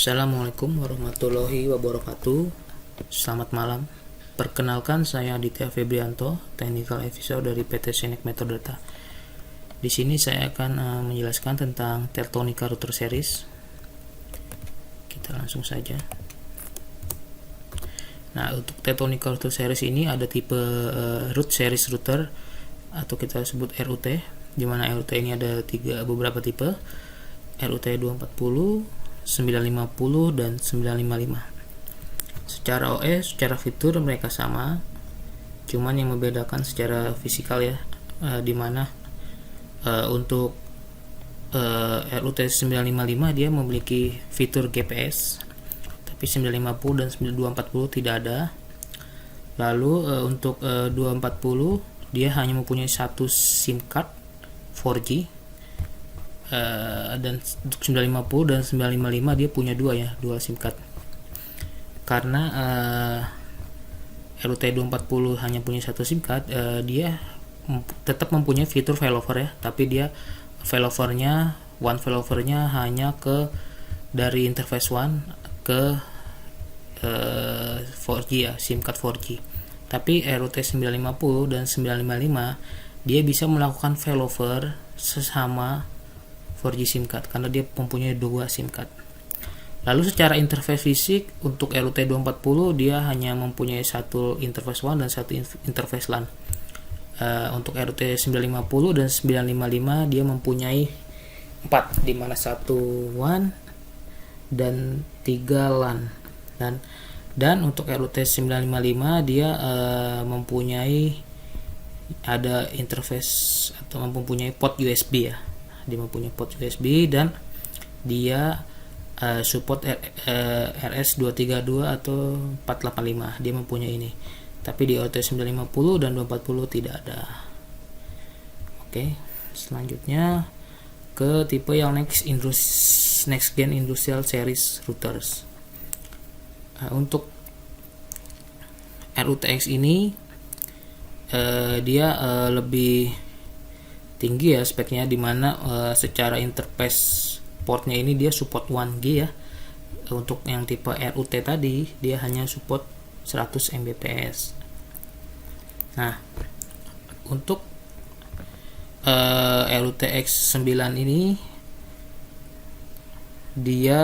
Assalamualaikum warahmatullahi wabarakatuh. Selamat malam. Perkenalkan, saya Aditya Febrianto, Technical Officer dari PT Senek Metodata. Di sini saya akan menjelaskan tentang Teltonika Router Series. Kita langsung saja. Nah, untuk Teltonika Router Series ini ada tipe Root Series Router atau kita sebut RUT, di mana RUT ini ada beberapa tipe, RUT 240, 950 dan 955. Secara OS, secara fitur mereka sama, cuman yang membedakan secara fisikal ya, dimana untuk RUT 955 dia memiliki fitur GPS, tapi 950 dan 240 tidak ada. Lalu untuk 240 dia hanya mempunyai satu SIM card 4G. Dan untuk 950 dan 955 dia punya dua SIM card. Karena RUT 240 hanya punya satu SIM card, dia tetap mempunyai fitur failover ya, tapi dia failovernya hanya ke dari interface 1 ke 4G ya, SIM card 4G. Tapi RUT 950 dan 955 dia bisa melakukan failover sesama 4G SIM card karena dia mempunyai dua SIM card. Lalu secara interface fisik untuk RUT 240 dia hanya mempunyai satu interface WAN dan satu interface LAN. Untuk RUT 950 dan 955 dia mempunyai 4, di mana satu WAN dan 3 LAN. Dan untuk RUT 955 dia mempunyai ada interface atau mempunyai port USB ya. Dia mempunyai port USB dan dia support RS232 atau 485. Dia mempunyai ini. Tapi di RUT 950 dan 240 tidak ada. Oke, selanjutnya ke tipe yang next gen industrial series routers. Untuk RUTX ini dia lebih tinggi ya speknya, dimana secara interface portnya ini dia support 1G ya. Untuk yang tipe RUT tadi dia hanya support 100 Mbps. Nah, untuk RUTX 9 ini dia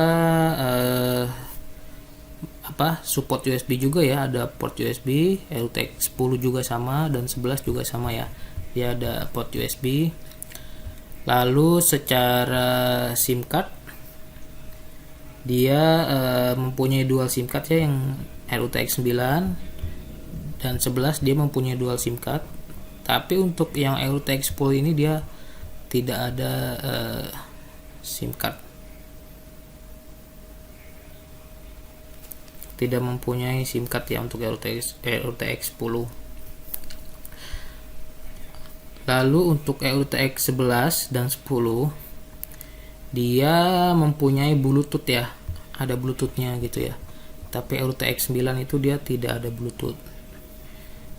support USB juga ya, ada port USB. RUTX 10 juga sama dan 11 juga sama ya, dia ada port USB. Lalu secara SIM card dia mempunyai dual SIM card ya, yang RUTX 9 dan 11 dia mempunyai dual SIM card. Tapi untuk yang RUTX 10 ini dia tidak ada SIM card, tidak mempunyai SIM card ya untuk RUTX 10. Lalu untuk RUTX 11 dan 10 dia mempunyai Bluetooth ya, ada Bluetoothnya gitu ya. Tapi RUTX 9 itu dia tidak ada Bluetooth.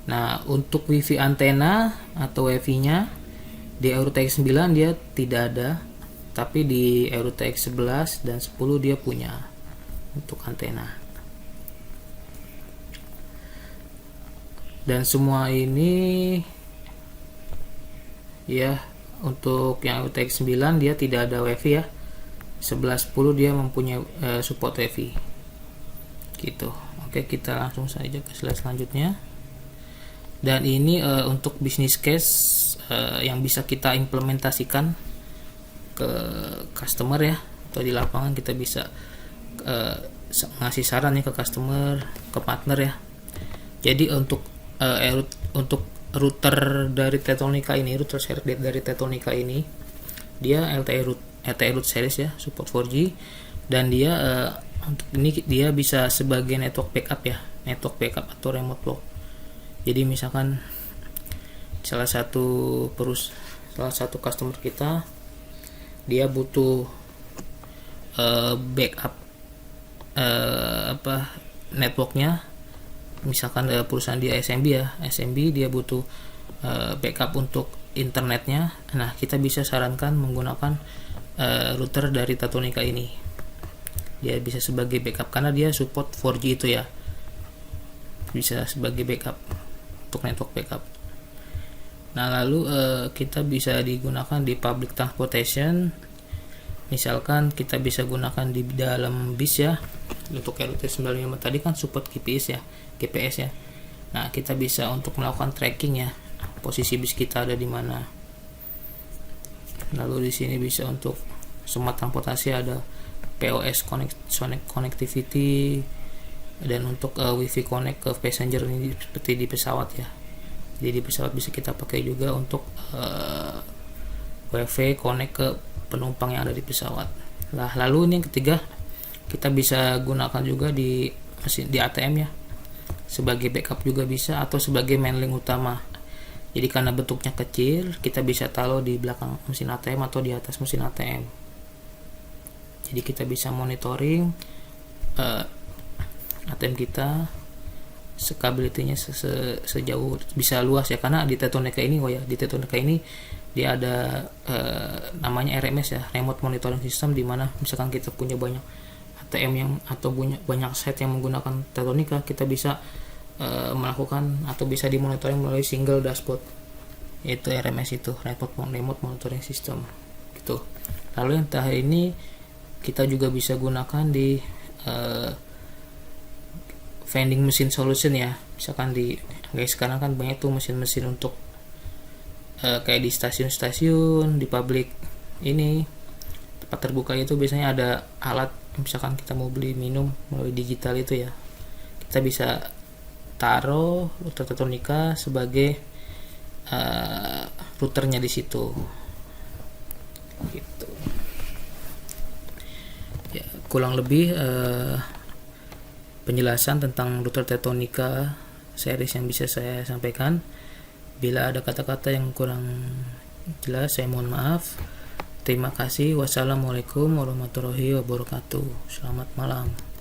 Nah, untuk WiFi antena atau WiFi-nya di RUTX 9 dia tidak ada, tapi di RUTX 11 dan 10 dia punya untuk antena. Dan semua ini ya, untuk yang RUTX 9 dia tidak ada WiFi ya. 1110 dia mempunyai support WiFi. Gitu. Oke, kita langsung saja ke slide selanjutnya. Dan ini untuk business case yang bisa kita implementasikan ke customer ya, atau di lapangan kita bisa ngasih saran ya ke customer, ke partner ya. Jadi untuk router dari Teltonika ini, router series dari Teltonika ini, dia LTE root series ya, support 4G, dan dia untuk ini dia bisa sebagai network backup ya, network backup atau remote block. Jadi misalkan salah satu customer kita dia butuh backup networknya, misalkan perusahaan dia SMB ya, SMB dia butuh backup untuk internetnya. Nah, kita bisa sarankan menggunakan router dari Teltonika ini. dia bisa sebagai backup karena dia support 4G itu ya, bisa sebagai backup untuk network backup. Nah lalu kita bisa digunakan di public transportation, misalkan kita bisa gunakan di dalam bis ya. Untuk RUT95 tadi kan support GPS ya. Nah kita bisa untuk melakukan tracking ya, posisi bis kita ada di mana. Lalu di sini bisa untuk semua transportasi ada POS connectivity, dan untuk WiFi connect ke passenger ini seperti di pesawat ya. Jadi di pesawat bisa kita pakai juga untuk WiFi connect ke penumpang yang ada di pesawat. Nah, lalu ini yang ketiga, kita bisa gunakan juga di mesin di ATM ya. Sebagai backup juga bisa atau sebagai main link utama. Jadi karena bentuknya kecil, kita bisa taruh di belakang mesin ATM atau di atas mesin ATM. Jadi kita bisa monitoring ATM kita, stability-nya sejauh bisa luas ya, karena di Tetonica ini dia ada namanya RMS ya, remote monitoring system, di mana misalkan kita punya banyak ATM yang atau punya banyak set yang menggunakan Tetonica, kita bisa melakukan atau bisa dimonitoring melalui single dashboard, yaitu RMS itu, remote monitoring system gitu. Lalu yang terakhir ini kita juga bisa gunakan di vending machine solution ya. Misalkan sekarang kan banyak tuh mesin-mesin untuk kayak di stasiun-stasiun, di public ini tempat terbuka itu biasanya ada alat, misalkan kita mau beli minum melalui digital itu ya, kita bisa taruh router Tetonica sebagai routernya di situ gitu ya. Kurang lebih penjelasan tentang router Tetonica series yang bisa saya sampaikan. Bila ada kata-kata yang kurang jelas, saya mohon maaf. Terima kasih. Wassalamualaikum warahmatullahi wabarakatuh. Selamat malam.